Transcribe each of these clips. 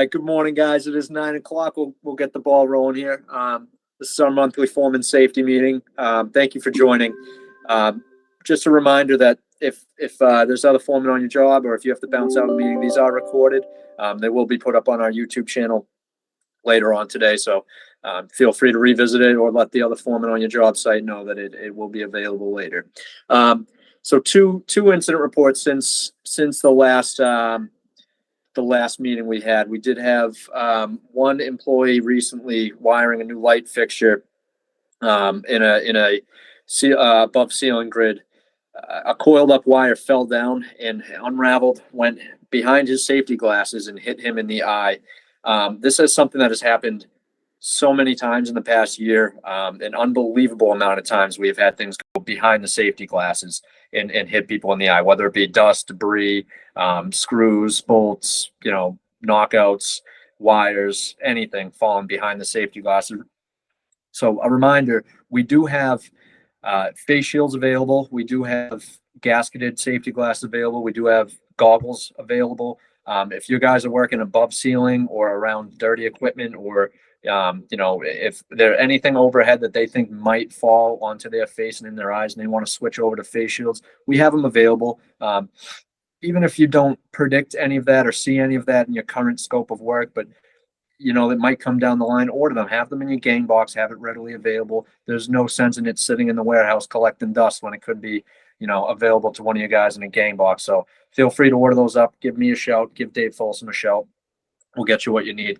right, good morning, guys. It is 9 o'clock. We'll get the ball rolling here. This is our monthly Foreman safety meeting. Thank you for joining. Just a reminder that if there's other foremen on your job, or if you have to bounce out of the meeting, these are recorded. They will be put up on our YouTube channel later on today. So feel free to revisit it, or let the other foreman on your job site know that it will be available later. So two incident reports since the last meeting we had. We did have one employee recently wiring a new light fixture in a above ceiling grid. A coiled up wire fell down and unraveled, went behind his safety glasses and hit him in the eye. This is something that has happened so many times in the past year. An unbelievable amount of times we have had things go behind the safety glasses and hit people in the eye, whether it be dust, debris, screws, bolts, knockouts, wires, anything falling behind the safety glasses. So a reminder, we do have face shields available. We do have gasketed safety glasses available. We do have goggles available. If you guys are working above ceiling or around dirty equipment, or if there's anything overhead that they think might fall onto their face and in their eyes, and they want to switch over to face shields, we have them available. Even if you don't predict any of that or see any of that in your current scope of work, but that might come down the line, order them, have them in your gang box, have it readily available. There's no sense in it sitting in the warehouse collecting dust when it could be, available to one of you guys in a gang box. So feel free to order those up. Give me a shout. Give Dave Folsom a shout. We'll get you what you need.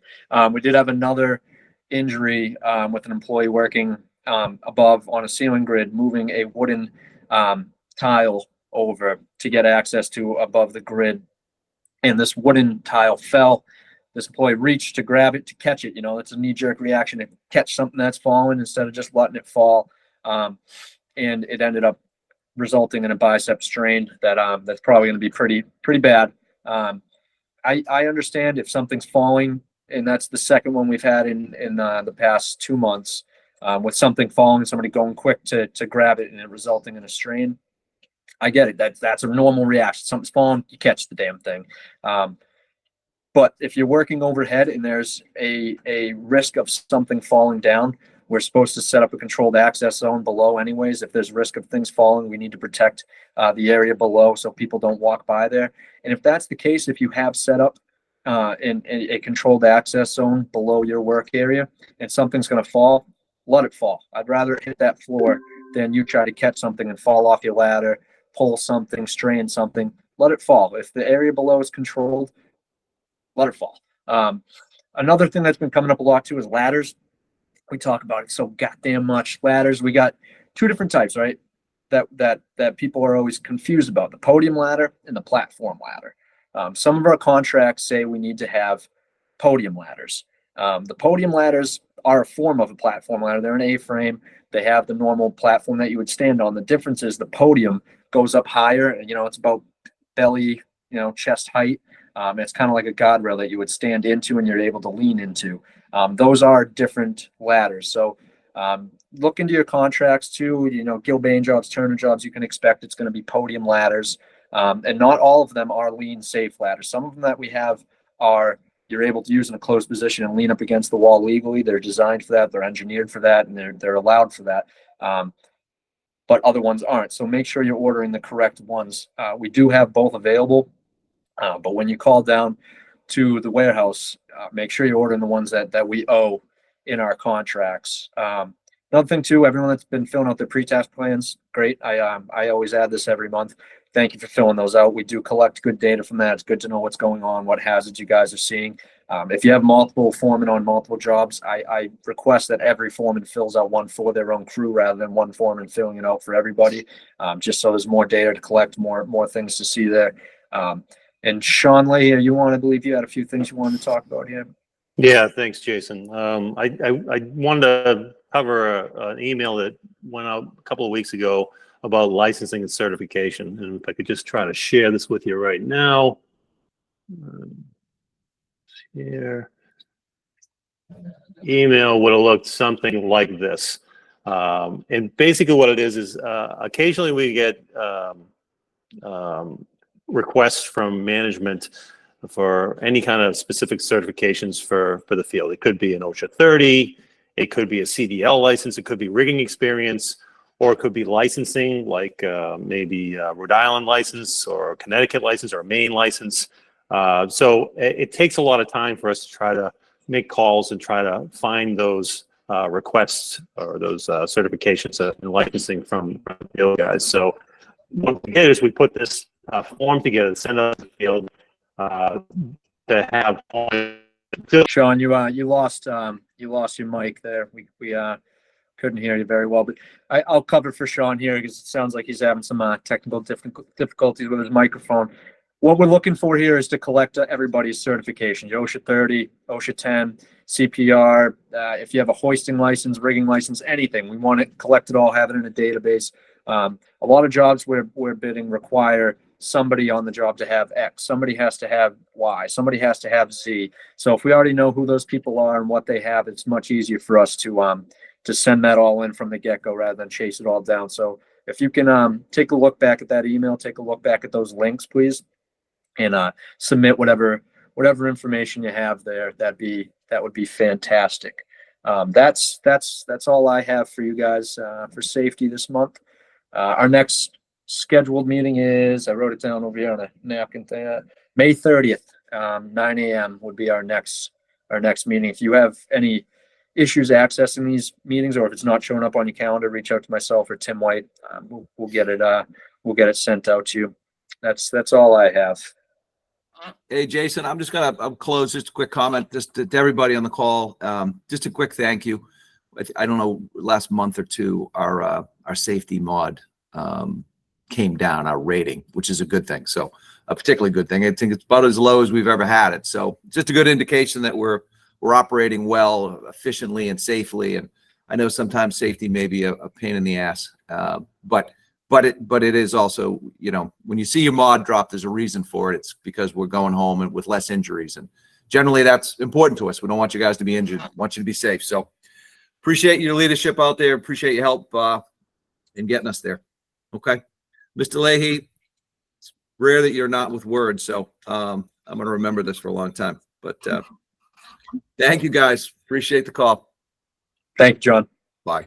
We did have another injury with an employee working above on a ceiling grid, moving a wooden tile over to get access to above the grid. And this wooden tile fell. This employee reached to grab it, to catch it. It's a knee-jerk reaction to catch something that's fallen instead of just letting it fall. And it ended up resulting in a bicep strain that's probably going to be pretty bad. I understand if something's falling, and that's the second one we've had in the past 2 months, with something falling, somebody going quick to grab it and it resulting in a strain. I get it. That's a normal reaction. Something's falling, you catch the damn thing. But if you're working overhead and there's a risk of something falling down, we're supposed to set up a controlled access zone below anyways. If there's risk of things falling, we need to protect the area below so people don't walk by there. And if that's the case, if you have set up in a controlled access zone below your work area and something's going to fall, let it fall. I'd rather it hit that floor than you try to catch something and fall off your ladder, pull something, strain something. Let it fall. If the area below is controlled, let it fall. Another thing that's been coming up a lot too is ladders. We talk about it so goddamn much. Ladders, we got two different types, right? That people are always confused about: the podium ladder and the platform ladder. Some of our contracts say we need to have podium ladders. The podium ladders are a form of a platform ladder. They're an A-frame. They have the normal platform that you would stand on. The difference is the podium goes up higher, and it's about belly, chest height. It's kind of like a guardrail that you would stand into and you're able to lean into. Those are different ladders. So look into your contracts too. Gilbane jobs, Turner jobs, you can expect it's going to be podium ladders. And not all of them are lean safe ladders. Some of them that we have are you're able to use in a closed position and lean up against the wall legally. They're designed for that. They're engineered for that, and they're allowed for that. But other ones aren't. So make sure you're ordering the correct ones. We do have both available. But when you call down to the warehouse, make sure you're ordering the ones that we owe in our contracts. Another thing too, everyone that's been filling out their pre-task plans, great. I always add this every month. Thank you for filling those out. We do collect good data from that. It's good to know what's going on, what hazards you guys are seeing. If you have multiple foremen on multiple jobs, I request that every foreman fills out one for their own crew rather than one foreman filling it out for everybody, just so there's more data to collect, more things to see there. And Sean Leahy, I believe you had a few things you wanted to talk about here. Yeah, thanks, Jason. I wanted to cover an email that went out a couple of weeks ago about licensing and certification. And if I could just try to share this with you right now. Here. Email would have looked something like this. And basically what it is occasionally we get requests from management for any kind of specific certifications for the field. It could be an OSHA 30, it could be a CDL license, it could be rigging experience, or it could be licensing, like maybe a Rhode Island license or a Connecticut license or a Maine license. So it takes a lot of time for us to try to make calls and try to find those requests or those certifications and licensing from the field guys. So what we did is we put this form together, send it out to the field to have. Sean, you lost your mic there. We couldn't hear you very well, but I'll cover for Sean here because it sounds like he's having some technical difficulties with his microphone. What we're looking for here is to collect everybody's certification, your OSHA 30, OSHA 10, CPR. If you have a hoisting license, rigging license, anything, we want to collect it all, have it in a database. A lot of jobs we're bidding require somebody on the job to have X. Somebody has to have Y. Somebody has to have Z. So if we already know who those people are and what they have, it's much easier for us to send that all in from the get-go rather than chase it all down. So if you can take a look back at that email, take a look back at those links, please, and submit whatever information you have there. That would be fantastic. That's all I have for you guys for safety this month. Our next scheduled meeting is, I wrote it down over here on a napkin thing, May 30th, 9 a.m. would be our next meeting. If you have any issues accessing these meetings, or if it's not showing up on your calendar, reach out to myself or Tim White. We'll get it sent out to you. That's all I have. Hey, Jason, I'll close just a quick comment just to everybody on the call. Just a quick thank you. I don't know, last month or two, our safety mod came down, our rating, which is a good thing. So a particularly good thing. I think it's about as low as we've ever had it. So just a good indication that we're operating well, efficiently and safely. And I know sometimes safety may be a pain in the ass, but it is also, when you see your mod drop, there's a reason for it. It's because we're going home and with less injuries. And generally that's important to us. We don't want you guys to be injured. We want you to be safe. So appreciate your leadership out there. Appreciate your help in getting us there. Okay. Mr. Leahy, it's rare that you're not with words. So I'm going to remember this for a long time, but thank you guys. Appreciate the call. Thank you, John. Bye.